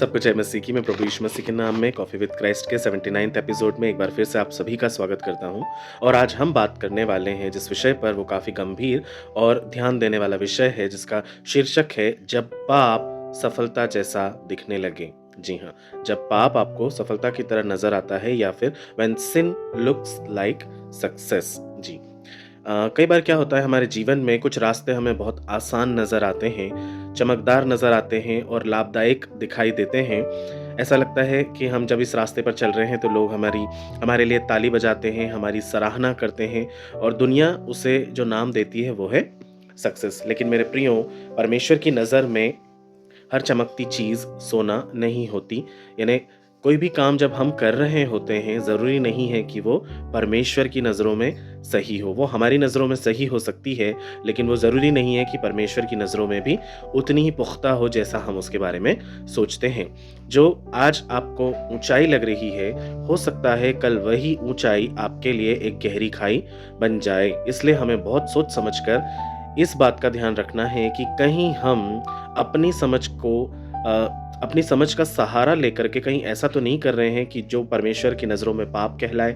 सबको जय मसीह की। मैं प्रभु यीशु मसीह के नाम में कॉफ़ी विद क्राइस्ट के 79th एपिसोड में एक बार फिर से आप सभी का स्वागत करता हूं। और आज हम बात करने वाले हैं जिस विषय पर, वो काफ़ी गंभीर और ध्यान देने वाला विषय है, जिसका शीर्षक है जब पाप सफलता जैसा दिखने लगे। जी हाँ, जब पाप आपको सफलता की तरह नजर आता है, या फिर when sin looks like success. जी, कई बार क्या होता है, हमारे जीवन में कुछ रास्ते हमें बहुत आसान नज़र आते हैं, चमकदार नज़र आते हैं और लाभदायक दिखाई देते हैं। ऐसा लगता है कि हम जब इस रास्ते पर चल रहे हैं तो लोग हमारे लिए ताली बजाते हैं, हमारी सराहना करते हैं और दुनिया उसे जो नाम देती है वो है सक्सेस। लेकिन मेरे प्रियो, परमेश्वर की नज़र में हर चमकती चीज़ सोना नहीं होती। यानी कोई भी काम जब हम कर रहे होते हैं, ज़रूरी नहीं है कि वो परमेश्वर की नज़रों में सही हो। वो हमारी नज़रों में सही हो सकती है, लेकिन वो ज़रूरी नहीं है कि परमेश्वर की नज़रों में भी उतनी ही पुख्ता हो जैसा हम उसके बारे में सोचते हैं। जो आज आपको ऊंचाई लग रही है, हो सकता है कल वही ऊंचाई आपके लिए एक गहरी खाई बन जाए। इसलिए हमें बहुत सोच समझकर इस बात का ध्यान रखना है कि कहीं हम अपनी समझ का सहारा लेकर के कहीं ऐसा तो नहीं कर रहे हैं कि जो परमेश्वर की नज़रों में पाप कहलाए।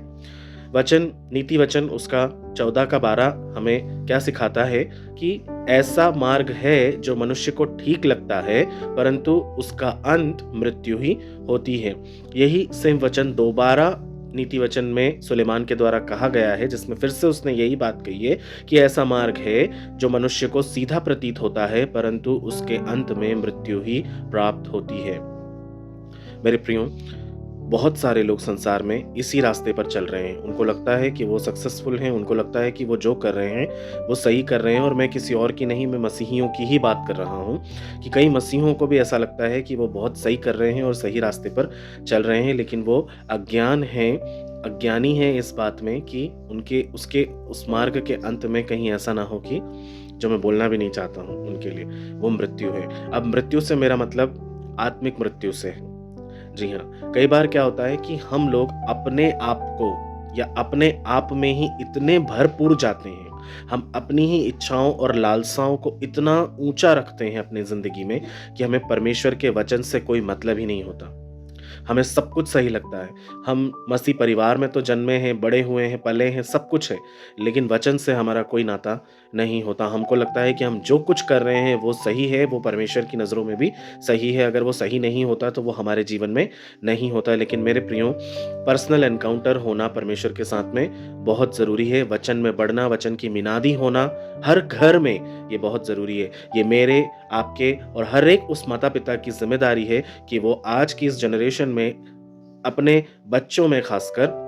नीति वचन उसका 14 का 12 हमें क्या सिखाता है कि ऐसा मार्ग है जो मनुष्य को ठीक लगता है, परंतु उसका अंत मृत्यु ही होती है। यही सेम वचन दोबारा नीति वचन में सुलेमान के द्वारा कहा गया है, जिसमें फिर से उसने यही बात कही है कि ऐसा मार्ग है जो मनुष्य को सीधा प्रतीत होता है, परंतु उसके अंत में मृत्यु ही प्राप्त होती है। मेरे प्रियो, बहुत सारे लोग संसार में इसी रास्ते पर चल रहे हैं। उनको लगता है कि वो सक्सेसफुल हैं, उनको लगता है कि वो जो कर रहे हैं वो सही कर रहे हैं। और मैं किसी और की नहीं, मैं मसीहियों की ही बात कर रहा हूँ कि कई मसीहों को भी ऐसा लगता है कि वो बहुत सही कर रहे हैं और सही रास्ते पर चल रहे हैं, लेकिन वो अज्ञानी हैं इस बात में कि उस मार्ग के अंत में कहीं ऐसा ना हो कि, जो मैं बोलना भी नहीं चाहता हूँ उनके लिए, वो मृत्यु है। अब मृत्यु से मेरा मतलब आत्मिक मृत्यु से है। जी हाँ, कई बार क्या होता है कि हम लोग अपने आप को या अपने आप में ही इतने भरपूर जाते हैं, हम अपनी ही इच्छाओं और लालसाओं को इतना ऊंचा रखते हैं अपनी जिंदगी में कि हमें परमेश्वर के वचन से कोई मतलब ही नहीं होता। हमें सब कुछ सही लगता है। हम मसीह परिवार में तो जन्मे हैं, बड़े हुए हैं, पले हैं, सब कुछ है, लेकिन वचन से हमारा कोई नाता नहीं होता। हमको लगता है कि हम जो कुछ कर रहे हैं वो सही है, वो परमेश्वर की नज़रों में भी सही है। अगर वो सही नहीं होता तो वो हमारे जीवन में नहीं होता। लेकिन मेरे प्रियो, पर्सनल एनकाउंटर होना परमेश्वर के साथ में बहुत ज़रूरी है। वचन में बढ़ना, वचन की मिनादी होना हर घर में ये बहुत ज़रूरी है। ये मेरे, आपके और हर एक उस माता पिता की जिम्मेदारी है कि वो आज की इस जनरेशन में अपने बच्चों में खासकर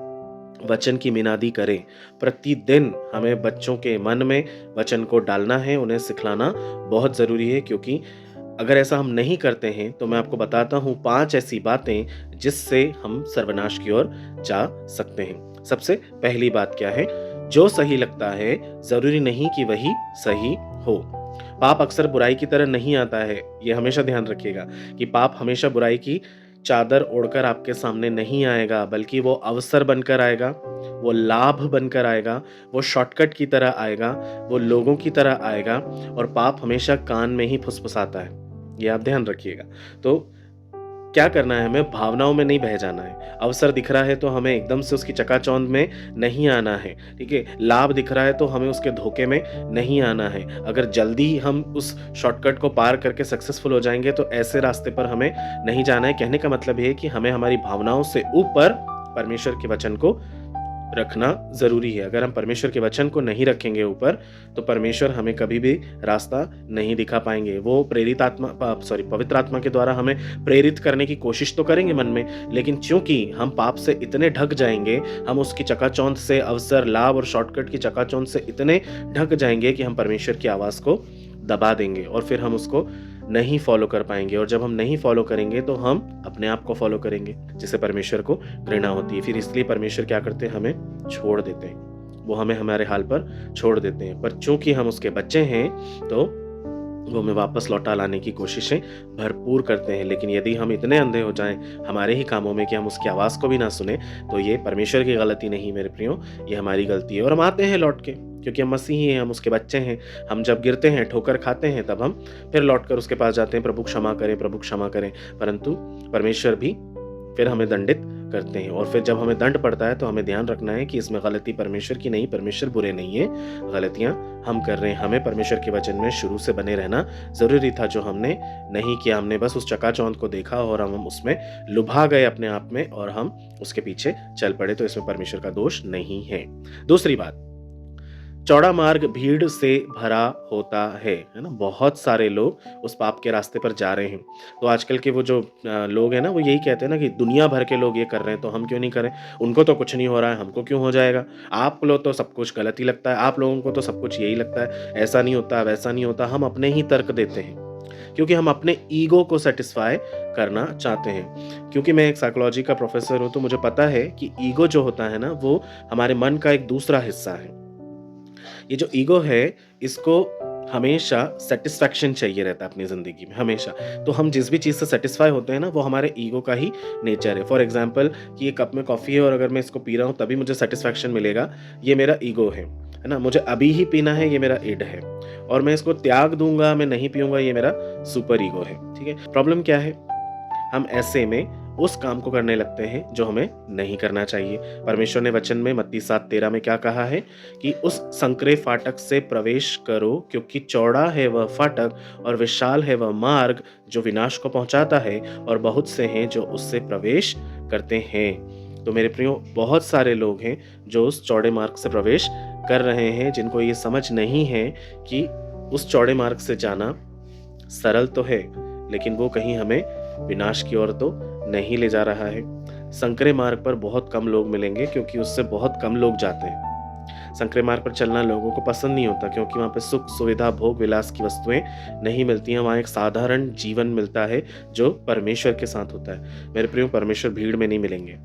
वचन की मिनादी करें। प्रतिदिन हमें बच्चों के मन में वचन को डालना है, उन्हें सिखलाना बहुत ज़रूरी है, क्योंकि अगर ऐसा हम नहीं करते हैं तो मैं आपको बताता हूँ 5 ऐसी बातें जिससे हम सर्वनाश की ओर जा सकते हैं। सबसे पहली बात क्या है? जो सही लगता है ज़रूरी नहीं कि वही सही हो। पाप अक्सर बुराई की तरह नहीं आता है। ये हमेशा ध्यान रखिएगा कि पाप हमेशा बुराई की चादर ओढ़कर आपके सामने नहीं आएगा, बल्कि वो अवसर बनकर आएगा, वो लाभ बनकर आएगा, वो शॉर्टकट की तरह आएगा, वो लोगों की तरह आएगा। और पाप हमेशा कान में ही फुसफुसाता है, ये आप ध्यान रखिएगा। तो क्या करना है? हमें भावनाओं में नहीं बह जाना है। अवसर दिख रहा है तो हमें एकदम से उसकी चकाचौंध में नहीं आना है, ठीक है? लाभ दिख रहा है तो हमें उसके धोखे में नहीं आना है। अगर जल्दी हम उस शॉर्टकट को पार करके सक्सेसफुल हो जाएंगे तो ऐसे रास्ते पर हमें नहीं जाना है। कहने का मतलब ये है कि हमें हमारी भावनाओं से ऊपर परमेश्वर के वचन को रखना जरूरी है। अगर हम परमेश्वर के वचन को नहीं रखेंगे ऊपर, तो परमेश्वर हमें कभी भी रास्ता नहीं दिखा पाएंगे। वो पवित्र आत्मा के द्वारा हमें प्रेरित करने की कोशिश तो करेंगे मन में, लेकिन चूंकि हम पाप से इतने ढक जाएंगे, हम उसकी चकाचौंध से, अवसर, लाभ और शॉर्टकट की चकाचौंध से इतने ढक जाएंगे कि हम परमेश्वर की आवाज को दबा देंगे और फिर हम उसको नहीं फॉलो कर पाएंगे। और जब हम नहीं फॉलो करेंगे तो हम अपने आप को फॉलो करेंगे, जिससे परमेश्वर को घृणा होती है। फिर इसलिए परमेश्वर क्या करते हैं? हमें छोड़ देते हैं। वो हमें हमारे हाल पर छोड़ देते हैं। पर चूंकि हम उसके बच्चे हैं तो वो हमें वापस लौटा लाने की कोशिशें भरपूर करते हैं। लेकिन यदि हम इतने अंधे हो जाएं हमारे ही कामों में कि हम उसकी आवाज़ को भी ना सुने, तो ये परमेश्वर की गलती नहीं मेरे प्रियो, ये हमारी गलती है। और हम आते हैं लौट के क्योंकि हम मसीही हैं, हम उसके बच्चे हैं। हम जब गिरते हैं, ठोकर खाते हैं, तब हम फिर लौटकर उसके पास जाते हैं, प्रभु क्षमा करें, प्रभु क्षमा करें। परंतु परमेश्वर भी फिर हमें दंडित करते हैं, और फिर जब हमें दंड पड़ता है तो हमें ध्यान रखना है कि इसमें गलती परमेश्वर की नहीं, परमेश्वर बुरे नहीं है, गलतियां हम कर रहे हैं। हमें परमेश्वर के वचन में शुरू से बने रहना जरूरी था, जो हमने नहीं किया। हमने बस उस चकाचौंध को देखा और हम उसमें लुभा गए अपने आप में, और हम उसके पीछे चल पड़े। तो इसमें परमेश्वर का दोष नहीं है। दूसरी बात, चौड़ा मार्ग भीड़ से भरा होता है ना। बहुत सारे लोग उस पाप के रास्ते पर जा रहे हैं। तो आजकल के वो जो लोग हैं ना, वो यही कहते हैं ना कि दुनिया भर के लोग ये कर रहे हैं तो हम क्यों नहीं करें, उनको तो कुछ नहीं हो रहा है, हमको क्यों हो जाएगा, आप लोग तो सब कुछ गलत ही लगता है, आप लोगों को तो सब कुछ यही लगता है, ऐसा नहीं होता, वैसा नहीं होता। हम अपने ही तर्क देते हैं, क्योंकि हम अपने ईगो को सेटिस्फाई करना चाहते हैं। क्योंकि मैं एक साइकोलॉजी का प्रोफेसर हूं, तो मुझे पता है कि ईगो जो होता है ना, वो हमारे मन का एक दूसरा हिस्सा है। ये जो ईगो है, इसको हमेशा सेटिस्फैक्शन चाहिए रहता है अपनी ज़िंदगी में, हमेशा। तो हम जिस भी चीज़ से सेटिस्फाई होते हैं ना, वो हमारे ईगो का ही नेचर है। फॉर एग्जांपल कि ये कप में कॉफ़ी है और अगर मैं इसको पी रहा हूँ तभी मुझे सेटिस्फैक्शन मिलेगा, ये मेरा ईगो है ना। मुझे अभी ही पीना है, ये मेरा इड है, और मैं इसको त्याग दूंगा, मैं नहीं पीऊंगा, ये मेरा सुपर ईगो है। ठीक है, प्रॉब्लम क्या है, हम ऐसे में उस काम को करने लगते हैं जो हमें नहीं करना चाहिए। परमेश्वर ने वचन में मत्ती 7:13 में क्या कहा है कि उस संकरे फाटक से प्रवेश करो, क्योंकि चौड़ा है वह फाटक और विशाल है वह मार्ग जो विनाश को पहुंचाता है, और बहुत से हैं जो उससे प्रवेश करते हैं। तो मेरे प्रियो, बहुत सारे लोग हैं जो उस चौड़े मार्ग से प्रवेश कर रहे हैं, जिनको ये समझ नहीं है कि उस चौड़े मार्ग से जाना सरल तो है, लेकिन वो कहीं हमें विनाश की ओर तो नहीं ले जा रहा है। संकरे मार्ग पर बहुत कम लोग मिलेंगे, क्योंकि उससे बहुत कम लोग जाते हैं। संकरे मार्ग पर चलना लोगों को पसंद नहीं होता, क्योंकि वहाँ पे सुख, सुविधा, भोग विलास की वस्तुएं नहीं मिलती हैं। वहाँ एक साधारण जीवन मिलता है जो परमेश्वर के साथ होता है। मेरे प्रियो, परमेश्वर भीड़ में नहीं मिलेंगे,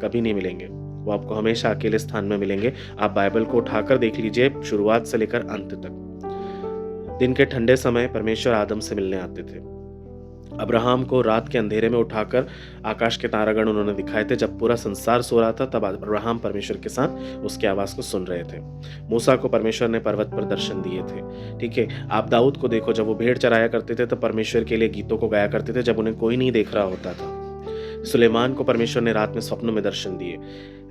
कभी नहीं मिलेंगे। वो आपको हमेशा अकेले स्थान में मिलेंगे। आप बाइबल को उठाकर देख लीजिए, शुरुआत से लेकर अंत तक। दिन के ठंडे समय परमेश्वर आदम से मिलने आते थे। अब्राहम को रात के अंधेरे में उठाकर आकाश के तारागण उन्होंने दिखाए थे। जब पूरा संसार सो रहा था, तब अब्राहम परमेश्वर के साथ उसकी आवाज को सुन रहे थे। मूसा को परमेश्वर ने पर्वत पर दर्शन दिए थे। ठीक है, आप दाऊद को देखो, जब वो भेड़ चराया करते थे तो परमेश्वर के लिए गीतों को गाया करते थे, जब उन्हें कोई नहीं देख रहा होता था। सुलेमान को परमेश्वर ने रात में स्वप्न में दर्शन दिए,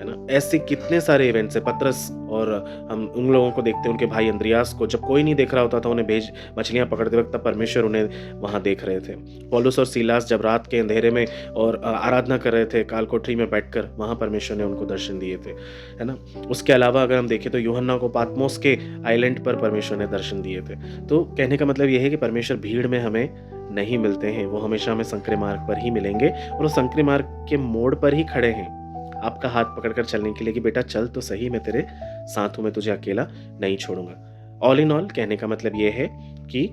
है ना। ऐसे कितने सारे इवेंट्स है। पतरस और हम उन लोगों को देखते हैं, उनके भाई अंद्रियास को जब कोई नहीं देख रहा होता था, उन्हें भेज मछलियां पकड़ते वक्त, तब परमेश्वर उन्हें वहां देख रहे थे। पौलुस और सीलास जब रात के अंधेरे में और आराधना कर रहे थे काल कोठरी में बैठकर, वहां परमेश्वर ने उनको दर्शन दिए थे, है ना। उसके अलावा अगर हम देखें तो यूहन्ना को पातमोस के आइलैंड पर परमेश्वर ने दर्शन दिए थे। तो कहने का मतलब यह है कि परमेश्वर भीड़ में हमें नहीं मिलते हैं, वो हमेशा हमें संकरे मार्ग पर ही मिलेंगे, और वो संकरे मार्ग के मोड़ पर ही खड़े हैं आपका हाथ पकड़कर चलने के लिए कि बेटा चल तो सही, मैं तेरे साथ हूं, मैं तुझे अकेला नहीं छोड़ूंगा। ऑल इन ऑल कहने का मतलब ये है कि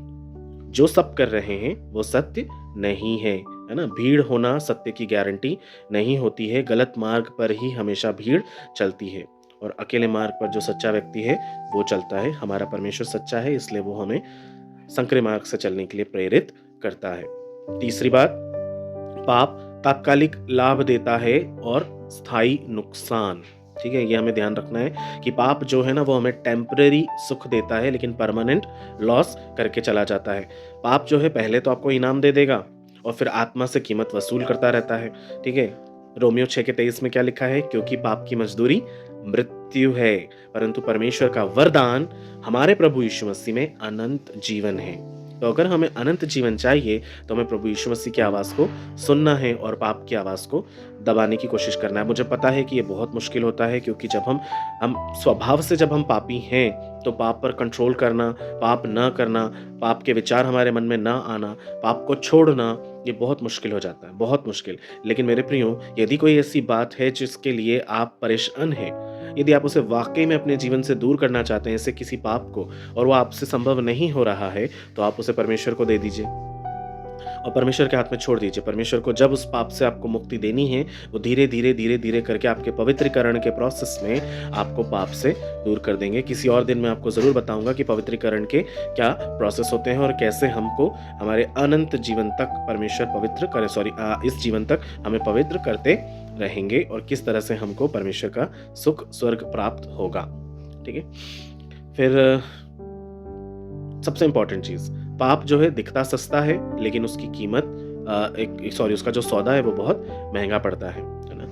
जो सब कर रहे हैं वो सत्य नहीं है ना। भीड़ होना सत्य की गारंटी नहीं होती है। गलत मार्ग पर ही हमेशा भीड़ चलती है, और अकेले मार्ग पर जो सच्चा व्यक्ति है वो चलता है। हमारा परमेश्वर सच्चा है, इसलिए वो हमें संकरे मार्ग से चलने के लिए प्रेरित करता है। तीसरी बात, पाप तात्कालिक लाभ देता है और स्थायी नुकसान। ठीक है, ये हमें ध्यान रखना है कि पाप जो है ना, वो हमें टेम्परेरी सुख देता है, लेकिन परमानेंट लॉस करके चला जाता है। पाप जो है पहले तो आपको इनाम दे देगा और फिर आत्मा से कीमत वसूल करता रहता है। ठीक है, रोमियो 6:23 में क्या लिखा है, क्योंकि पाप की मजदूरी मृत्यु है, परंतु परमेश्वर का वरदान हमारे प्रभु यीशु मसीह में अनंत जीवन है। तो अगर हमें अनंत जीवन चाहिए तो हमें प्रभु यीशु मसीह की आवाज को सुनना है और पाप की आवाज को दबाने की कोशिश करना है। मुझे पता है कि ये बहुत मुश्किल होता है, क्योंकि जब हम स्वभाव से जब हम पापी हैं तो पाप पर कंट्रोल करना, पाप न करना, पाप के विचार हमारे मन में ना आना, पाप को छोड़ना, ये बहुत मुश्किल हो जाता है, बहुत मुश्किल। लेकिन मेरे प्रियो, यदि कोई ऐसी बात है जिसके लिए आप परेशान हैं, यदि आप उसे वाकई में अपने जीवन से दूर करना चाहते हैं, ऐसे किसी पाप को, और वो आपसे संभव नहीं हो रहा है, तो आप उसे परमेश्वर को दे दीजिए और परमेश्वर के हाथ में छोड़ दीजिए। परमेश्वर को जब उस पाप से आपको मुक्ति देनी है, वो धीरे धीरे करके आपके पवित्रीकरण के प्रोसेस में आपको पाप से दूर कर देंगे। किसी और दिन मैं आपको जरूर बताऊंगा कि पवित्रीकरण के क्या प्रोसेस होते हैं और कैसे हमको हमारे अनंत जीवन तक परमेश्वर पवित्र करे, इस जीवन तक हमें पवित्र करते रहेंगे, और किस तरह से हमको परमेश्वर का सुख स्वर्ग प्राप्त होगा। ठीक है, फिर सबसे इंपॉर्टेंट चीज़, पाप जो है दिखता सस्ता है, लेकिन उसकी कीमत उसका जो सौदा है वो बहुत महंगा पड़ता है ना?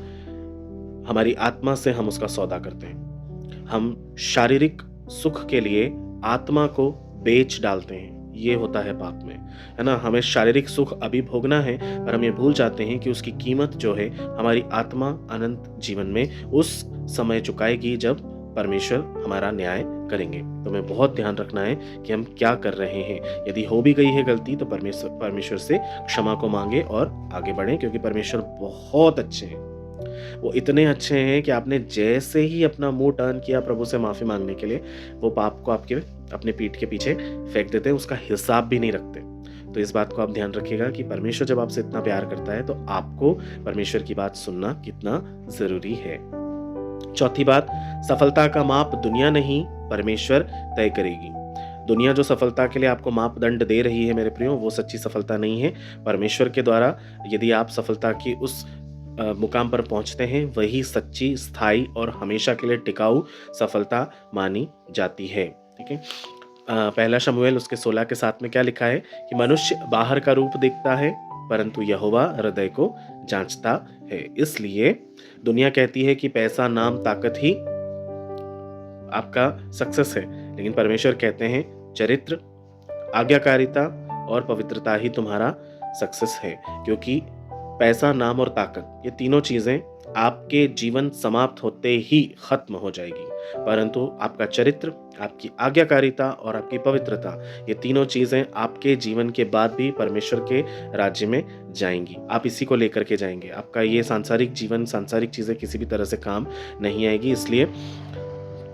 हमारी आत्मा से हम उसका सौदा करते हैं। हम शारीरिक सुख के लिए आत्मा को बेच डालते हैं, ये होता है पाप में, है ना? हमें शारीरिक सुख अभी भोगना है, पर हम ये भूल जाते हैं कि उसकी कीमत जो है हमारी आत्मा अनंत जीवन में उस समय चुकाएगी जब परमेश्वर हमारा न्याय करेंगे। तो हमें बहुत ध्यान रखना है कि हम क्या कर रहे हैं। यदि हो भी गई है गलती तो परमेश्वर से क्षमा को मांगे और आगे बढ़ें, क्योंकि परमेश्वर बहुत अच्छे हैं। वो इतने अच्छे हैं कि आपने जैसे ही अपना मुंह टर्न किया प्रभु से माफी मांगने के लिए, वो पाप को आपके अपने पीठ के पीछे फेंक देते हैं, उसका हिसाब भी नहीं रखते। तो इस बात को आप ध्यान रखिएगा कि परमेश्वर जब आपसे इतना प्यार करता है तो आपको परमेश्वर की बात सुनना कितना जरूरी है। चौथी बात, सफलता का माप दुनिया नहीं परमेश्वर तय करेगी। दुनिया जो सफलता के लिए आपको मापदंड दे रही है मेरे प्रियो, वो सच्ची सफलता नहीं है। परमेश्वर के द्वारा यदि आप सफलता की उस मुकाम पर पहुंचते हैं, वही सच्ची, स्थायी और हमेशा के लिए टिकाऊ सफलता मानी जाती है। ठीक है। पहला शमूएल उसके 16 के 7 में क्या लिखा है कि मनुष्य बाहर का रूप देखता है, परंतु यहोवा हृदय को जांचता है। इसलिए दुनिया कहती है कि पैसा, नाम, ताकत ही आपका सक्सेस है, लेकिन परमेश्वर कहते हैं चरित्र, आज्ञाकारिता और पवित्रता ही तुम्हारा सक्सेस है। क्योंकि पैसा, नाम और ताकत, ये तीनों चीजें आपके जीवन समाप्त होते ही खत्म हो जाएगी, परंतु आपका चरित्र, आपकी आज्ञाकारिता और आपकी पवित्रता, ये तीनों चीजें आपके जीवन के बाद भी परमेश्वर के राज्य में जाएंगी। आप इसी को लेकर के जाएंगे। आपका ये सांसारिक जीवन, सांसारिक चीजें किसी भी तरह से काम नहीं आएगी। इसलिए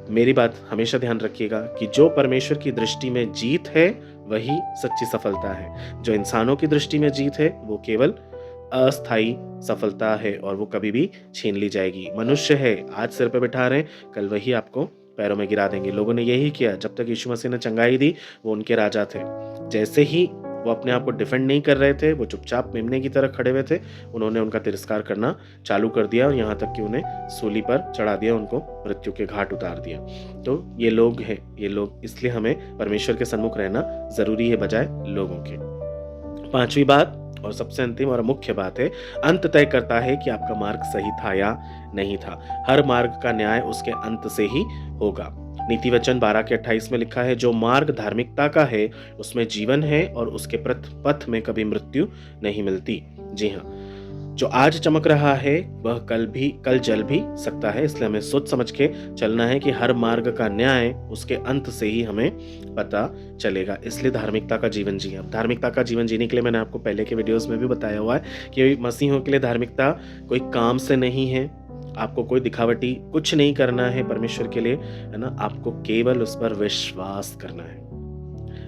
मेरी बात हमेशा ध्यान रखिएगा कि जो परमेश्वर की दृष्टि में जीत है वही सच्ची सफलता है। जो इंसानों की दृष्टि में जीत है वो केवल अस्थाई सफलता है और वो कभी भी छीन ली जाएगी। मनुष्य है, आज सिर पे बिठा रहे हैं, कल वही आपको पैरों में गिरा देंगे। लोगों ने यही किया जब तक यीशु मसीह ने चंगाई दी, वो उनके राजा थे। जैसे ही वो अपने आप को डिफेंड नहीं कर रहे थे, वो चुपचाप मेमने की तरह खड़े हुए थे, उन्होंने उनका तिरस्कार करना चालू कर दिया और यहाँ तक कि उन्हें सूली पर चढ़ा दिया, उनको मृत्यु के घाट उतार दिया। तो ये लोग हैं, ये लोग, इसलिए हमें परमेश्वर के सन्मुख रहना जरूरी है बजाय लोगों के। पांचवी बात और सबसे अंतिम और मुख्य बात है, अंत तय करता है कि आपका मार्ग सही था या नहीं था। हर मार्ग का न्याय उसके अंत से ही होगा। नीति वचन 12 के 28 में लिखा है, जो मार्ग धार्मिकता का है उसमें जीवन है और उसके पथ में कभी मृत्यु नहीं मिलती। जी हाँ, जो आज चमक रहा है वह कल जल भी सकता है। इसलिए हमें सोच समझ के चलना है कि हर मार्ग का न्याय उसके अंत से ही हमें पता चलेगा। इसलिए धार्मिकता का जीवन जिए। अब धार्मिकता का जीवन जीने के लिए मैंने आपको पहले के वीडियोस में भी बताया हुआ है कि मसीहों के लिए धार्मिकता कोई काम से नहीं है, आपको कोई दिखावटी कुछ नहीं करना है परमेश्वर के लिए, है ना। आपको केवल उस पर विश्वास करना है।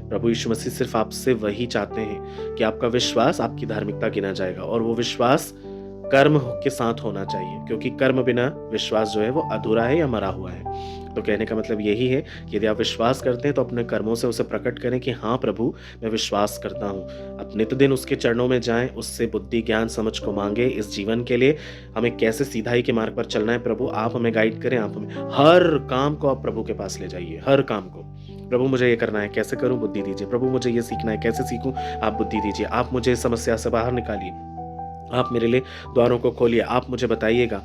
प्रभु यीशु मसीह सिर्फ आपसे वही चाहते हैं कि आपका विश्वास आपकी धार्मिकता गिना जाएगा, और वो विश्वास कर्म के साथ होना चाहिए, क्योंकि कर्म बिना विश्वास जो है वो अधूरा है या मरा हुआ है। तो कहने का मतलब यही है कि यदि आप विश्वास करते हैं तो अपने कर्मों से उसे प्रकट करें कि हाँ प्रभु, मैं विश्वास करता हूँ। आप नित दिन उसके चरणों में जाएं, उससे बुद्धि, ज्ञान, समझ को मांगे इस जीवन के लिए। हमें कैसे सीधाई के मार्ग पर चलना है, प्रभु आप हमें गाइड करें। आप हमें हर काम को आप प्रभु के पास ले जाइए, हर काम को। प्रभु मुझे ये करना है, कैसे करूं, बुद्धि दीजिए। प्रभु मुझे ये सीखना है, कैसे सीखूं, आप बुद्धि दीजिए। आप मुझे इस समस्या से बाहर निकालिए, आप मेरे लिए द्वारों को खोलिए, आप मुझे बताइएगा।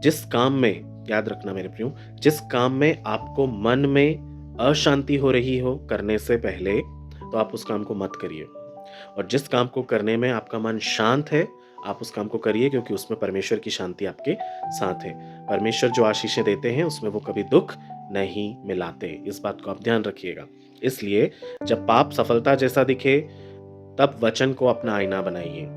जिस काम में, याद रखना मेरे प्रियो, जिस काम में आपको मन में अशांति हो रही हो करने से पहले, तो आप उस काम को मत करिए। और जिस काम को करने में आपका मन शांत है, आप उस काम को करिए, क्योंकि उसमें परमेश्वर की शांति आपके साथ है। परमेश्वर जो आशीषें देते हैं उसमें वो कभी दुख नहीं मिलाते। इस बात को आप ध्यान रखिएगा। इसलिए जब पाप सफलता जैसा दिखे, तब वचन को अपना आईना बनाइए।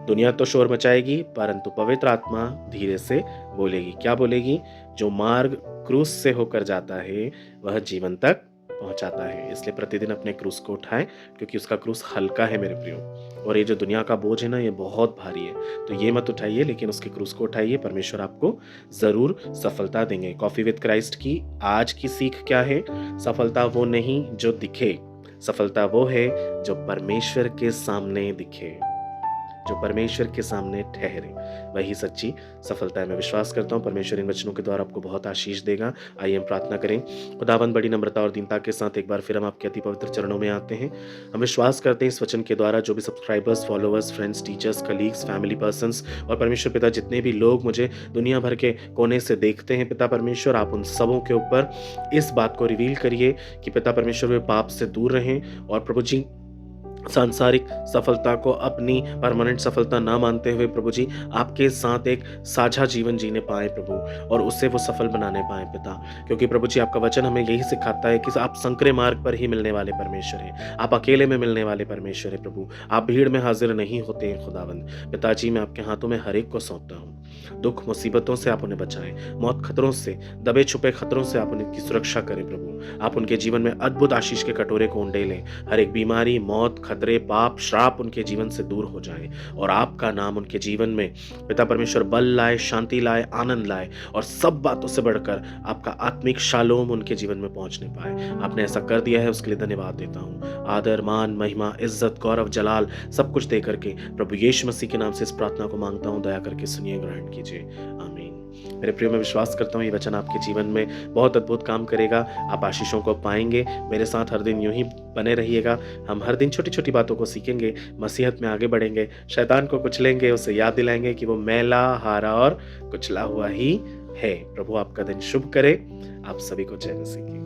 दुनिया तो शोर मचाएगी, परंतु पवित्र आत्मा धीरे से बोलेगी। क्या बोलेगी? जो मार्ग क्रूस से होकर जाता है वह जीवन तक पहुंचाता है। इसलिए प्रतिदिन अपने क्रूस को उठाएं, क्योंकि उसका क्रूस हल्का है मेरे प्रियो। और ये जो दुनिया का बोझ है ना, ये बहुत भारी है। तो ये मत उठाइए, लेकिन उसके क्रूस को उठाइए। परमेश्वर आपको जरूर सफलता देंगे। कॉफी विद क्राइस्ट की आज की सीख क्या है? सफलता वो नहीं जो दिखे, सफलता वो है जो परमेश्वर के सामने दिखे। जो परमेश्वर के सामने ठहरे, वही सच्ची सफलता है। मैं विश्वास करता हूँ परमेश्वर इन वचनों के द्वारा आपको बहुत आशीष देगा। आइए हम प्रार्थना करें। खुदावंद बड़ी नम्रता और दीनता के साथ एक बार फिर हम आपके अति पवित्र चरणों में आते हैं। हम विश्वास करते हैं इस वचन के द्वारा जो भी subscribers, followers, friends, teachers, colleagues, family persons और परमेश्वर पिता जितने भी लोग मुझे दुनिया भर के कोने से देखते हैं, पिता परमेश्वर आप उन सबों के ऊपर इस बात को रिवील करिए कि पिता परमेश्वर वे पाप से दूर रहें और प्रभु जी सांसारिक सफलता को अपनी परमानेंट सफलता ना मानते हुए प्रभु जी आपके साथ एक साझा जीवन जीने पाए प्रभु, और उससे वो सफल बनाने पाए पिता। क्योंकि प्रभु जी आपका वचन हमें यही सिखाता है कि आप संकरे मार्ग पर ही मिलने वाले परमेश्वर हैं, आप अकेले में मिलने वाले परमेश्वर हैं प्रभु, आप भीड़ में हाजिर नहीं होते हैं खुदावंद। पिताजी मैं आपके हाथों में हर एक को सौंपता हूँ। दुख मुसीबतों से आप उन्हें बचाएं, मौत खतरों से, दबे छुपे खतरों से आप उनकी सुरक्षा करें प्रभु। आप उनके जीवन में अद्भुत आशीष के कटोरे को उंडेलें। हर एक बीमारी, मौत, खतरे, पाप, श्राप उनके जीवन से दूर हो जाए और आपका नाम उनके जीवन में पिता परमेश्वर बल लाए, शांति लाए, आनंद लाए और सब बातों से बढ़कर आपका आत्मिक शालोम उनके जीवन में पहुंचने पाए। आपने ऐसा कर दिया है, उसके लिए धन्यवाद देता हूँ। आदर, मान, महिमा, इज्जत, गौरव, जलाल सब कुछ दे करके प्रभु यीशु मसीह के नाम से इस प्रार्थना को मांगता हूँ। दया करके सुनिए, ग्रहण कीजिए। आमीन। मेरे प्रियो, मैं विश्वास करता हूँ ये वचन आपके जीवन में बहुत अद्भुत काम करेगा। आप आशीषों को पाएंगे। मेरे साथ हर दिन यूं ही बने रहिएगा। हम हर दिन छोटी छोटी बातों को सीखेंगे, मसीहत में आगे बढ़ेंगे, शैतान को कुचलेंगे, उसे याद दिलाएंगे कि वो मैला, हारा और कुचला हुआ ही है। प्रभु आपका दिन शुभ करे। आप सभी को जय मसीह की।